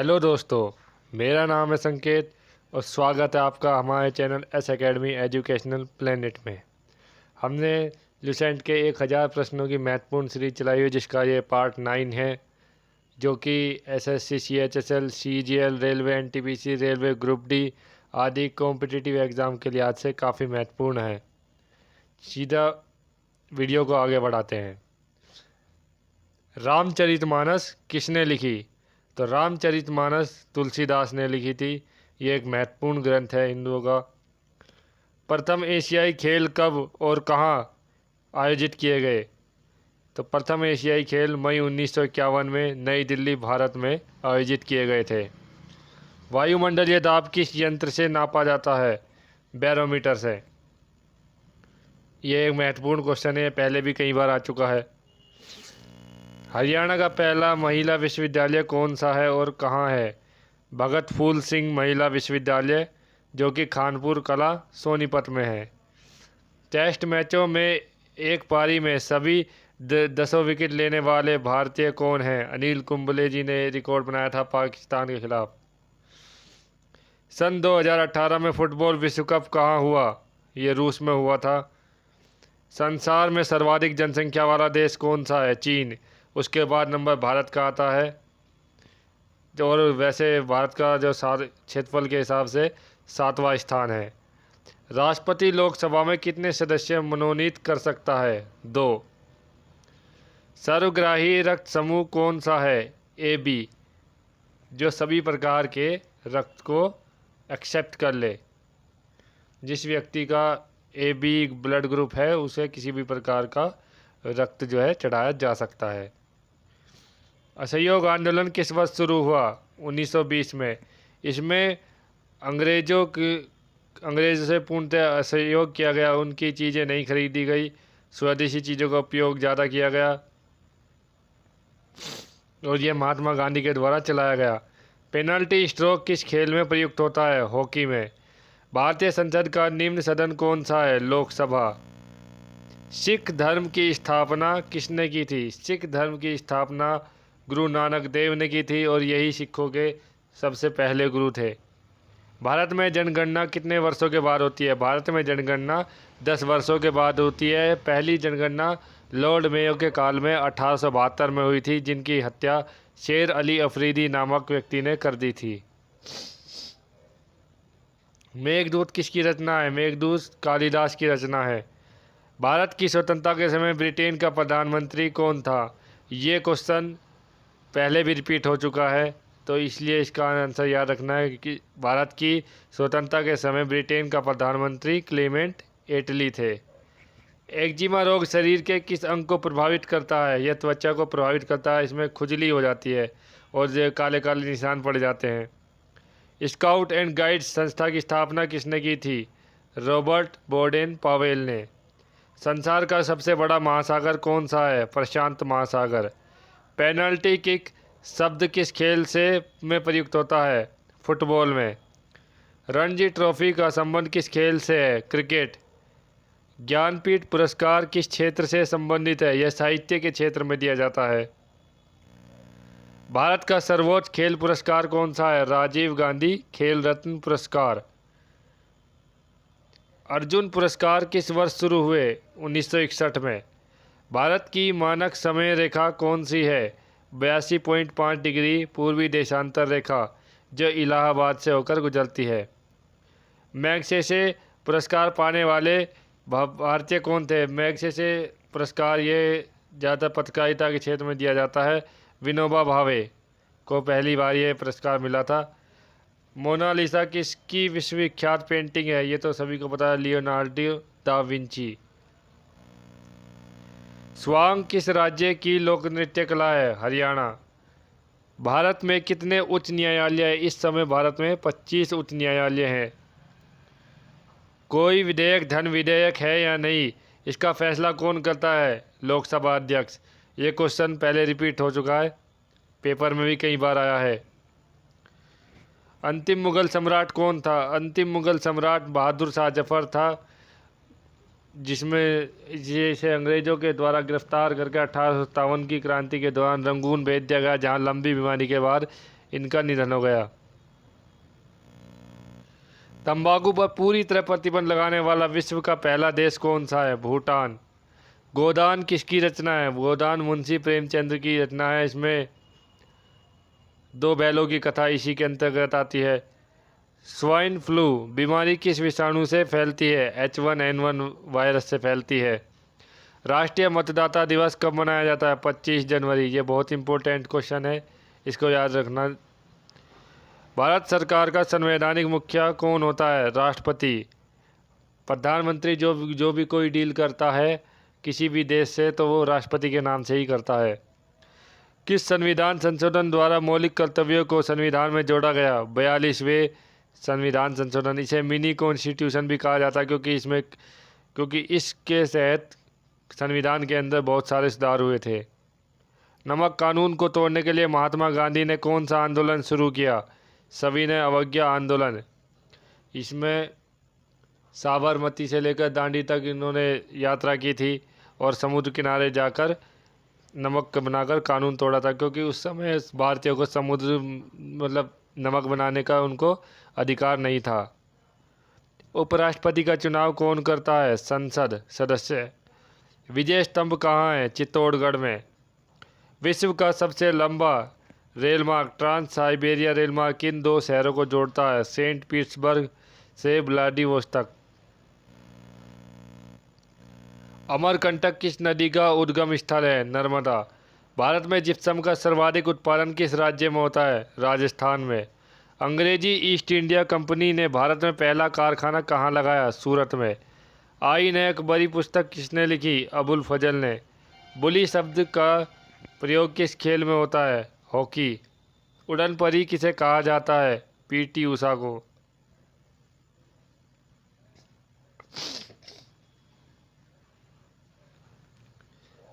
Hello दोस्तों, मेरा नाम है संकेत और स्वागत है आपका हमारे channel S academy educational planet में। हमने लुसेंट के 1000 प्रश्नों की महत्वपूर्ण सीरीज चलाई हुई जिसका ये पार्ट 9 है, जो कि SSC, CHSL, CGL, railway, NTPC, railway group D आदि कॉम्पिटिटिव एग्ज़ाम के लिहाज से काफ़ी महत्वपूर्ण है। सीधा वीडियो को आगे बढ़ाते हैं। रामचरितमानस किसने लिखी? तो रामचरितमानस तुलसीदास ने लिखी थी। ये एक महत्वपूर्ण ग्रंथ है हिंदुओं का। प्रथम एशियाई खेल कब और कहाँ आयोजित किए गए? तो प्रथम एशियाई खेल मई 1951 में नई दिल्ली, भारत में आयोजित किए गए थे। वायुमंडलीय दाब किस यंत्र से नापा जाता है? बैरोमीटर से। ये एक महत्वपूर्ण क्वेश्चन है, पहले भी कई बार आ चुका है। हरियाणा का पहला महिला विश्वविद्यालय कौन सा है और कहाँ है? भगत फूल सिंह महिला विश्वविद्यालय, जो कि खानपुर कला, सोनीपत में है। टेस्ट मैचों में एक पारी में सभी 10 विकेट लेने वाले भारतीय कौन हैं? अनिल कुंबले जी ने रिकॉर्ड बनाया था पाकिस्तान के खिलाफ। सन 2018 में फुटबॉल विश्व कप कहाँ हुआ? ये रूस में हुआ था। संसार में सर्वाधिक जनसंख्या वाला देश कौन सा है? चीन। उसके बाद नंबर भारत का आता है। और वैसे भारत का जो क्षेत्रफल के हिसाब से 7वां स्थान है। राष्ट्रपति लोकसभा में कितने सदस्य मनोनीत कर सकता है? 2। सर्वग्राही रक्त समूह कौन सा है? ए बी, जो सभी प्रकार के रक्त को एक्सेप्ट कर ले। जिस व्यक्ति का ए बी ब्लड ग्रुप है उसे किसी भी प्रकार का रक्त जो है चढ़ाया जा सकता है। असहयोग आंदोलन किस वर्ष शुरू हुआ? 1920 में। इसमें अंग्रेज़ों से पूर्णतः असहयोग किया गया। उनकी चीज़ें नहीं खरीदी गई, स्वदेशी चीज़ों का उपयोग ज़्यादा किया गया और यह महात्मा गांधी के द्वारा चलाया गया। पेनल्टी स्ट्रोक किस खेल में प्रयुक्त होता है? हॉकी में। भारतीय संसद का निम्न सदन कौन सा है? लोकसभा। सिख धर्म की स्थापना किसने की थी? सिख धर्म की स्थापना गुरु नानक देव ने की थी और यही सिखों के सबसे पहले गुरु थे। भारत में जनगणना कितने वर्षों के बाद होती है? भारत में जनगणना 10 वर्षों के बाद होती है। पहली जनगणना लॉर्ड मेयो के काल में 1872 में हुई थी, जिनकी हत्या शेर अली अफरीदी नामक व्यक्ति ने कर दी थी। मेघदूत किसकी रचना है? मेघदूत कालिदास की रचना है। भारत की स्वतंत्रता के समय ब्रिटेन का प्रधानमंत्री कौन था? ये क्वेश्चन पहले भी रिपीट हो चुका है, तो इसलिए इसका आंसर याद रखना है कि भारत की स्वतंत्रता के समय ब्रिटेन का प्रधानमंत्री क्लेमेंट एटली थे। एक्जिमा रोग शरीर के किस अंग को प्रभावित करता है? यह त्वचा को प्रभावित करता है। इसमें खुजली हो जाती है और जो काले काले निशान पड़ जाते हैं। स्काउट एंड गाइड्स संस्था की स्थापना किसने की थी? रॉबर्ट बोर्डेन पावेल ने। संसार का सबसे बड़ा महासागर कौन सा है? प्रशांत महासागर। पेनल्टी किक शब्द किस खेल से में प्रयुक्त होता है? फुटबॉल में। रणजी ट्रॉफी का संबंध किस खेल से है? क्रिकेट। ज्ञानपीठ पुरस्कार किस क्षेत्र से संबंधित है? यह साहित्य के क्षेत्र में दिया जाता है। भारत का सर्वोच्च खेल पुरस्कार कौन सा है? राजीव गांधी खेल रत्न पुरस्कार। अर्जुन पुरस्कार किस वर्ष शुरू हुए? 1961 में। भारत की मानक समय रेखा कौन सी है? 82.5 डिग्री पूर्वी देशांतर रेखा, जो इलाहाबाद से होकर गुजरती है। मैग्सेसे पुरस्कार पाने वाले भारतीय कौन थे? मैग्सेसे पुरस्कार ये ज़्यादा पत्रकारिता के क्षेत्र में दिया जाता है। विनोबा भावे को पहली बार ये पुरस्कार मिला था। मोनालिसा किसकी विश्वविख्यात पेंटिंग है? ये तो सभी को पता है, लियोनार्डो दा विंची। स्वांग किस राज्य की लोक नृत्य कला है? हरियाणा। भारत में कितने उच्च न्यायालय हैं? इस समय भारत में 25 उच्च न्यायालय हैं। कोई विधेयक धन विधेयक है या नहीं, इसका फैसला कौन करता है? लोकसभा अध्यक्ष। ये क्वेश्चन पहले रिपीट हो चुका है, पेपर में भी कई बार आया है। अंतिम मुगल सम्राट कौन था? अंतिम मुगल सम्राट बहादुर शाह जफर था, जिसमें जिसे अंग्रेज़ों के द्वारा गिरफ्तार करके 1857 की क्रांति के दौरान रंगून भेज दिया गया, जहाँ लंबी बीमारी के बाद इनका निधन हो गया। तंबाकू पर पूरी तरह प्रतिबंध लगाने वाला विश्व का पहला देश कौन सा है? भूटान। गोदान किसकी रचना है? गोदान मुंशी प्रेमचंद्र की रचना है। इसमें दो बैलों की कथा इसी के अंतर्गत आती है। स्वाइन फ्लू बीमारी किस विषाणु से फैलती है? H1N1 वायरस से फैलती है। राष्ट्रीय मतदाता दिवस कब मनाया जाता है? 25 जनवरी। ये बहुत इंपॉर्टेंट क्वेश्चन है, इसको याद रखना। भारत सरकार का संवैधानिक मुखिया कौन होता है? राष्ट्रपति। प्रधानमंत्री जो भी कोई डील करता है किसी भी देश से तो वो राष्ट्रपति के नाम से ही करता है। किस संविधान संशोधन द्वारा मौलिक कर्तव्यों को संविधान में जोड़ा गया? 42वें संविधान संशोधन। इसे मिनी कॉन्स्टिट्यूशन भी कहा जाता है क्योंकि इसके तहत संविधान के अंदर बहुत सारे सुधार हुए थे। नमक कानून को तोड़ने के लिए महात्मा गांधी ने कौन सा आंदोलन शुरू किया? सविनय अवज्ञा आंदोलन। इसमें साबरमती से लेकर दांडी तक इन्होंने यात्रा की थी और समुद्र किनारे जाकर नमक बनाकर कानून तोड़ा था, क्योंकि उस समय भारतीयों को समुद्र मतलब नमक बनाने का उनको अधिकार नहीं था। उपराष्ट्रपति का चुनाव कौन करता है? संसद सदस्य। विजय स्तंभ कहाँ है? चित्तौड़गढ़ में। विश्व का सबसे लंबा रेलमार्ग ट्रांस साइबेरिया रेलमार्ग किन दो शहरों को जोड़ता है? सेंट पीटर्सबर्ग से व्लादिवोस्तोक। अमरकंटक किस नदी का उद्गम स्थल है? नर्मदा। भारत में जिप्सम का सर्वाधिक उत्पादन किस राज्य में होता है? राजस्थान में। अंग्रेजी ईस्ट इंडिया कंपनी ने भारत में पहला कारखाना कहाँ लगाया? सूरत में। आईन अकबरी पुस्तक किसने लिखी? अबुल फजल ने। बुली शब्द का प्रयोग किस खेल में होता है? हॉकी। उड़न परी किसे कहा जाता है? पीटी उषा को।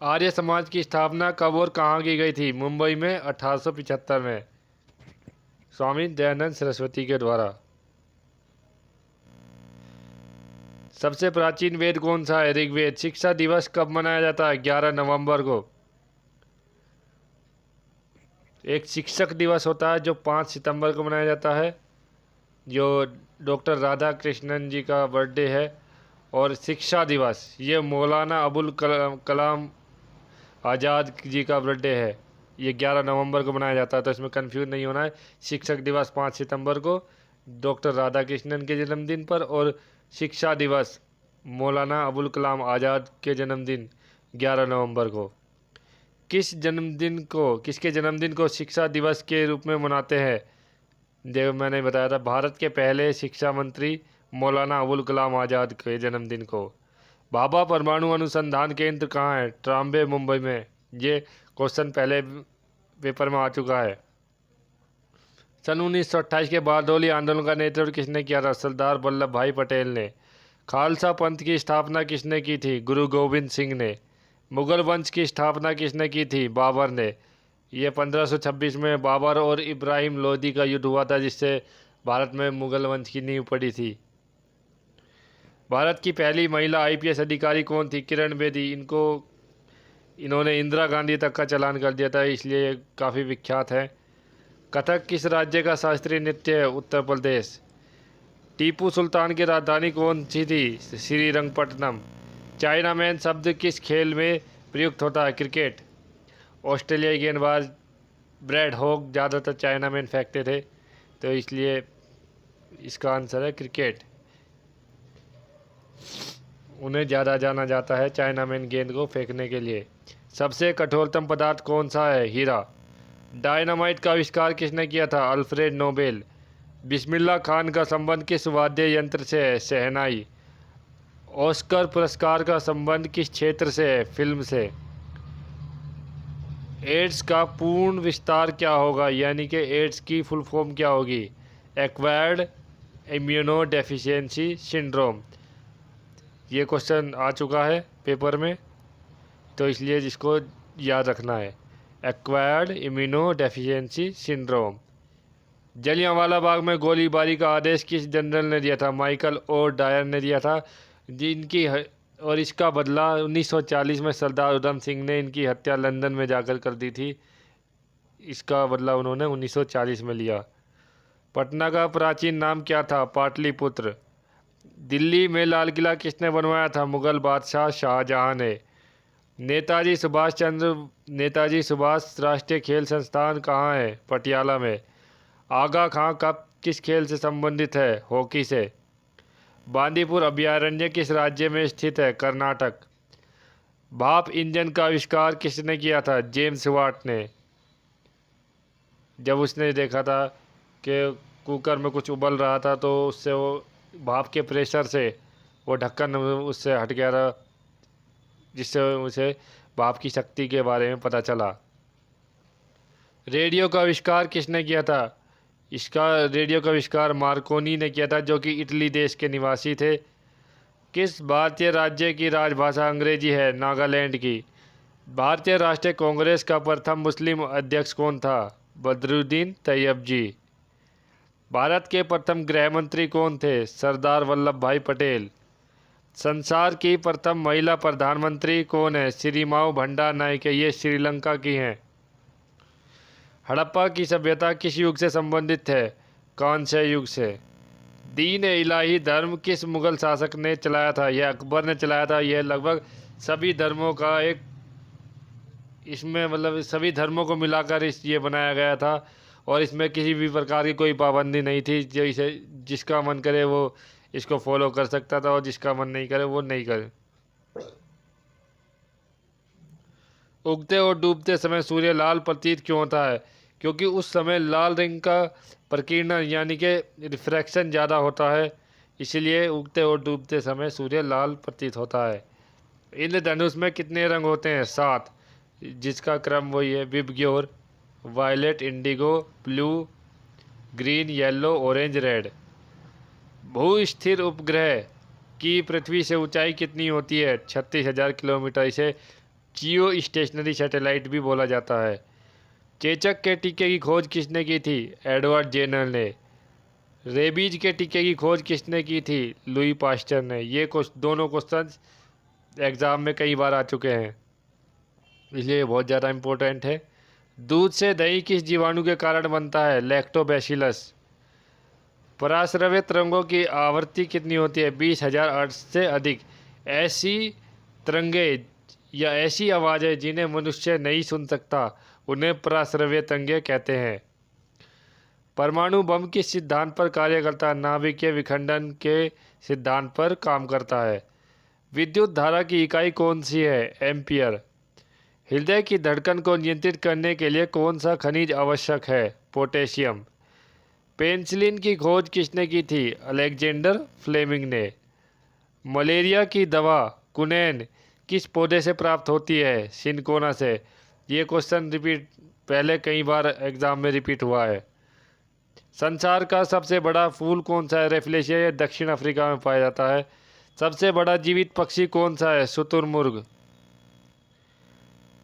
आर्य समाज की स्थापना कब और कहाँ की गई थी? मुंबई में 1875 में स्वामी दयानंद सरस्वती के द्वारा। सबसे प्राचीन वेद कौन सा है? ऋग्वेद। शिक्षा दिवस कब मनाया जाता है? 11 नवंबर को। एक शिक्षक दिवस होता है जो 5 सितंबर को मनाया जाता है, जो डॉक्टर राधा कृष्णन जी का बर्थडे है। और शिक्षा दिवस ये मौलाना अबुल कलाम आज़ाद जी का बर्थडे है, ये 11 नवंबर को मनाया जाता है। तो इसमें कंफ्यूज नहीं होना है। शिक्षक दिवस 5 सितंबर को डॉक्टर राधा कृष्णन के जन्मदिन पर, और शिक्षा दिवस मौलाना अबुल कलाम आज़ाद के जन्मदिन 11 नवंबर को। किसके जन्मदिन को शिक्षा दिवस के रूप में मनाते हैं? देखो मैंने बताया था, भारत के पहले शिक्षा मंत्री मौलाना अबुल कलाम आज़ाद के जन्मदिन को। भाभा परमाणु अनुसंधान केंद्र कहाँ है? ट्राम्बे मुंबई में। ये क्वेश्चन पहले पेपर में आ चुका है। सन 1928 के बारडोली आंदोलन का नेतृत्व किसने किया था? सरदार वल्लभ भाई पटेल ने। खालसा पंथ की स्थापना किसने की थी? गुरु गोविंद सिंह ने। मुगल वंश की स्थापना किसने की थी? बाबर ने। ये 1526 में बाबर और इब्राहिम लोदी का युद्ध हुआ था, जिससे भारत में मुगल वंश की नींव पड़ी थी। भारत की पहली महिला IPS अधिकारी कौन थी? किरण बेदी। इन्होंने इंदिरा गांधी तक का चालान कर दिया था, इसलिए काफ़ी विख्यात है। कथक किस राज्य का शास्त्रीय नृत्य है? उत्तर प्रदेश। टीपू सुल्तान की राजधानी कौन सी थी? श्रीरंगपट्टनम। चाइना मैन शब्द किस खेल में प्रयुक्त होता है? क्रिकेट। ऑस्ट्रेलियाई गेंदबाज ब्रैड हॉग ज़्यादातर चाइना मैन फेंकते थे, तो इसलिए इसका आंसर है क्रिकेट। उन्हें ज़्यादा जाना जाता है चाइना मैन गेंद को फेंकने के लिए। सबसे कठोरतम पदार्थ कौन सा है? हीरा। डायनामाइट का आविष्कार किसने किया था? Alfred Nobel. बिस्मिल्लाह खान का संबंध किस वाद्य यंत्र से है? शहनाई। ऑस्कर पुरस्कार का संबंध किस क्षेत्र से है? फिल्म से। एड्स का पूर्ण विस्तार क्या होगा, यानी कि एड्स की फुल फॉर्म क्या होगी? Acquired immunodeficiency syndrome. ये क्वेश्चन आ चुका है पेपर में, तो इसलिए जिसको याद रखना है, acquired immunodeficiency syndrome. Jallianwala Bagh में गोलीबारी का आदेश किस जनरल ने दिया था? माइकल ओ डायर ने दिया था, और इसका बदला 1940 में सरदार उधम सिंह ने इनकी हत्या लंदन में जाकर कर दी थी। इसका बदला उन्होंने 1940 में लिया। पटना का प्राचीन नाम क्या था? पाटलिपुत्र। दिल्ली में लाल किला किसने बनवाया था? मुगल बादशाह शाहजहां ने। नेताजी सुभाष राष्ट्रीय खेल संस्थान कहाँ है? पटियाला में। आगा खां कप किस खेल से संबंधित है? हॉकी से। बांदीपुर अभयारण्य किस राज्य में स्थित है? कर्नाटक। भाप इंजन का आविष्कार किसने किया था? जेम्स वाट ने। जब उसने देखा था कि कुकर में कुछ उबल रहा था तो उससे वो भाप के प्रेशर से वो ढक्कन उससे हट गया था, जिससे उसे भाप की शक्ति के बारे में पता चला। रेडियो का आविष्कार किसने किया था? रेडियो का आविष्कार मार्कोनी ने किया था, जो कि इटली देश के निवासी थे। किस भारतीय राज्य की राजभाषा अंग्रेजी है? नागालैंड की। भारतीय राष्ट्रीय कांग्रेस का प्रथम मुस्लिम अध्यक्ष कौन था? बदरुद्दीन तैयब। भारत के प्रथम गृह मंत्री कौन थे? सरदार वल्लभ भाई पटेल। संसार की प्रथम महिला प्रधानमंत्री कौन है? श्रीमाऊ भंडार नायके। ये श्रीलंका की हैं। हड़प्पा की सभ्यता किस युग से संबंधित है? कांस्य युग से। दीन इलाही धर्म किस मुगल शासक ने चलाया था? यह अकबर ने चलाया था। यह लगभग सभी धर्मों का एक इसमें मतलब सभी धर्मों को मिलाकर ये बनाया गया था, और इसमें किसी भी प्रकार की कोई पाबंदी नहीं थी। जैसे जिसका मन करे वो इसको फॉलो कर सकता था, और जिसका मन नहीं करे वो नहीं करे। उगते और डूबते समय सूर्य लाल प्रतीत क्यों होता है? क्योंकि उस समय लाल रंग का प्रकीर्णन यानी कि रिफ्रैक्शन ज़्यादा होता है, इसलिए उगते और डूबते समय सूर्य लाल प्रतीत होता है। इंद्रधनुष में कितने रंग होते हैं? 7, जिसका क्रम वही है VIBGYOR, violet, indigo, blue, green, yellow, orange, red. भू स्थिर उपग्रह की पृथ्वी से ऊंचाई कितनी होती है? 36,000 किलोमीटर। इसे जियो स्टेशनरी सैटेलाइट भी बोला जाता है। चेचक के टीके की खोज किसने की थी? एडवर्ड जेनर ने। रेबीज के टीके की खोज किसने की थी? लुई पास्टर ने। ये दोनों क्वेश्चन एग्ज़ाम में कई बार आ चुके हैं, इसलिए बहुत ज़्यादा इम्पोर्टेंट है। दूध से दही किस जीवाणु के कारण बनता है? लैक्टोबैसिलस। पराश्रवित रंगों की आवृत्ति कितनी होती है? 20,000 हर्ट्ज से अधिक। ऐसी तरंगें या ऐसी आवाज़ें जिन्हें मनुष्य नहीं सुन सकता, उन्हें पराश्रव्य तरंगें कहते हैं। परमाणु बम किस सिद्धांत पर कार्य करता है? नाभिकीय विखंडन के सिद्धांत पर काम करता है। विद्युत धारा की इकाई कौन सी है? एम्पियर। हृदय की धड़कन को नियंत्रित करने के लिए कौन सा खनिज आवश्यक है? पोटेशियम। पेनिसिलिन की खोज किसने की थी? अलेक्जेंडर फ्लेमिंग ने। मलेरिया की दवा कुनैन किस पौधे से प्राप्त होती है? सिनकोना से। ये क्वेश्चन पहले कई बार एग्जाम में रिपीट हुआ है। संसार का सबसे बड़ा फूल कौन सा है? रेफलेशिया। यह दक्षिण अफ्रीका में पाया जाता है। सबसे बड़ा जीवित पक्षी कौन सा है? शुतुरमुर्ग।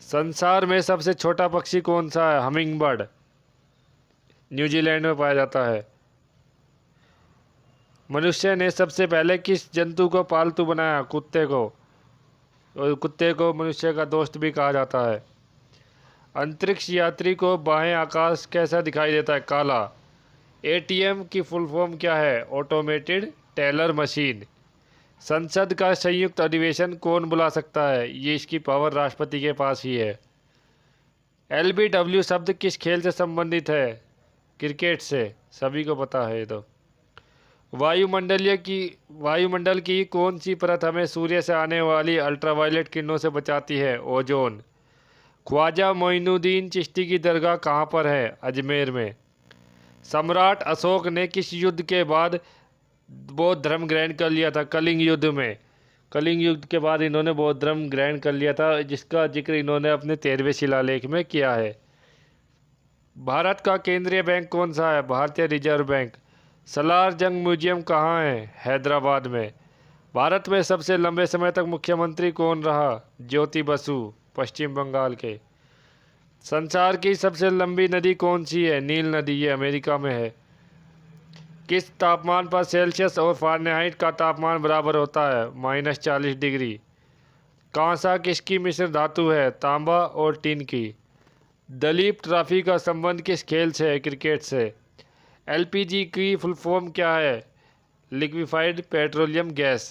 संसार में सबसे छोटा पक्षी कौन सा है? हमिंगबर्ड। न्यूजीलैंड में पाया जाता है। मनुष्य ने सबसे पहले किस जंतु को पालतू बनाया? कुत्ते को। और कुत्ते को मनुष्य का दोस्त भी कहा जाता है। अंतरिक्ष यात्री को बाह्य आकाश कैसा दिखाई देता है? काला। एटीएम की फुल फॉर्म क्या है? Automated teller machine. संसद का संयुक्त अधिवेशन कौन बुला सकता है? ये इसकी पावर राष्ट्रपति के पास ही है। LBW शब्द किस खेल से संबंधित है? क्रिकेट से। सभी को पता है ये तो। वायुमंडल की कौन सी परत हमें सूर्य से आने वाली अल्ट्रावायलेट किरणों से बचाती है? ओजोन। ख्वाजा मोइनुद्दीन चिश्ती की दरगाह कहाँ पर है? अजमेर में। सम्राट अशोक ने किस युद्ध के बाद बौद्ध धर्म ग्रहण कर लिया था? कलिंग युद्ध में। कलिंग युद्ध के बाद इन्होंने बौद्ध धर्म ग्रहण कर लिया था, जिसका जिक्र इन्होंने अपने 13वें शिलालेख में किया है। भारत का केंद्रीय बैंक कौन सा है? भारतीय रिजर्व बैंक। सलार जंग म्यूजियम कहाँ है? हैदराबाद में। भारत में सबसे लंबे समय तक मुख्यमंत्री कौन रहा? ज्योति बसु, पश्चिम बंगाल के। संसार की सबसे लंबी नदी कौन सी है? नील नदी। ये अमेरिका में है। किस तापमान पर सेल्सियस और फ़ारेनहाइट का तापमान बराबर होता है? -40 डिग्री। कांसा किसकी मिश्र धातु है? तांबा और टिन की। दलीप ट्रॉफी का संबंध किस खेल से है? क्रिकेट से। एलपीजी की फुल फॉर्म क्या है? Liquefied petroleum gas.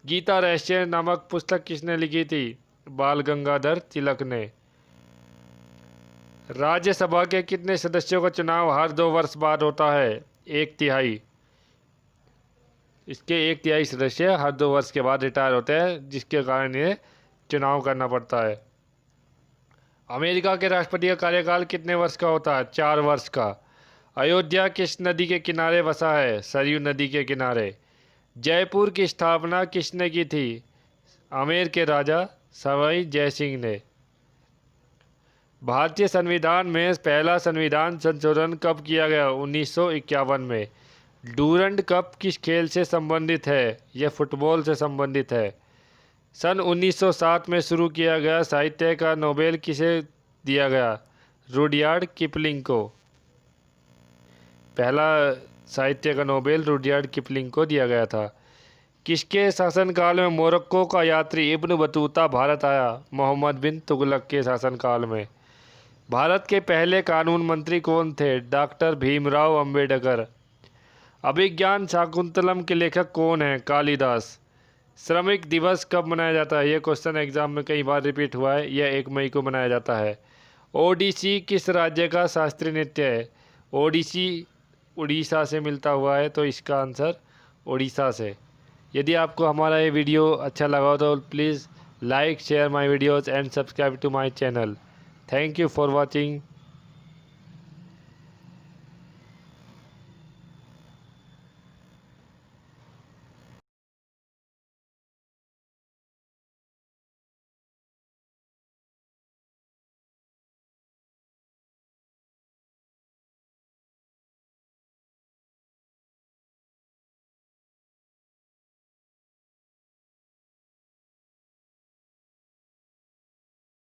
गीता रहस्य नामक पुस्तक किसने लिखी थी? बाल गंगाधर तिलक ने। राज्यसभा के कितने सदस्यों का चुनाव हर 2 वर्ष बाद होता है? 1/3। इसके 1/3 सदस्य हर 2 वर्ष के बाद रिटायर होते हैं, जिसके कारण ये चुनाव करना पड़ता है। अमेरिका के राष्ट्रपति का कार्यकाल कितने वर्ष का होता है? 4 वर्ष का। अयोध्या किस नदी के किनारे बसा है? सरयू नदी के किनारे। जयपुर की स्थापना किसने की थी? आमेर के राजा सवाई जयसिंह ने। भारतीय संविधान में पहला संविधान संशोधन कब किया गया? 1951 में। डूरंड कप किस खेल से संबंधित है? यह फुटबॉल से संबंधित है। सन 1907 में शुरू किया गया साहित्य का नोबेल किसे दिया गया? रुडयार्ड किपलिंग को। पहला साहित्य का नोबेल रुडयार्ड किपलिंग को दिया गया था। किसके शासनकाल में मोरक्को का यात्री इब्न बतूता भारत आया? मोहम्मद बिन तुगलक के शासनकाल में। भारत के पहले कानून मंत्री कौन थे? डॉक्टर भीमराव अंबेडकर। अभिज्ञान शाकुंतलम के लेखक कौन हैं? कालिदास। श्रमिक दिवस कब मनाया जाता है? यह क्वेश्चन एग्जाम में कई बार रिपीट हुआ है। यह 1 मई को मनाया जाता है। ओडिसी किस राज्य का शास्त्रीय नृत्य है? ओडिसी उड़ीसा से मिलता हुआ है, तो इसका आंसर उड़ीसा से। यदि आपको हमारा ये वीडियो अच्छा लगा हो तो please like share my videos and subscribe to my channel. Thank you for watching.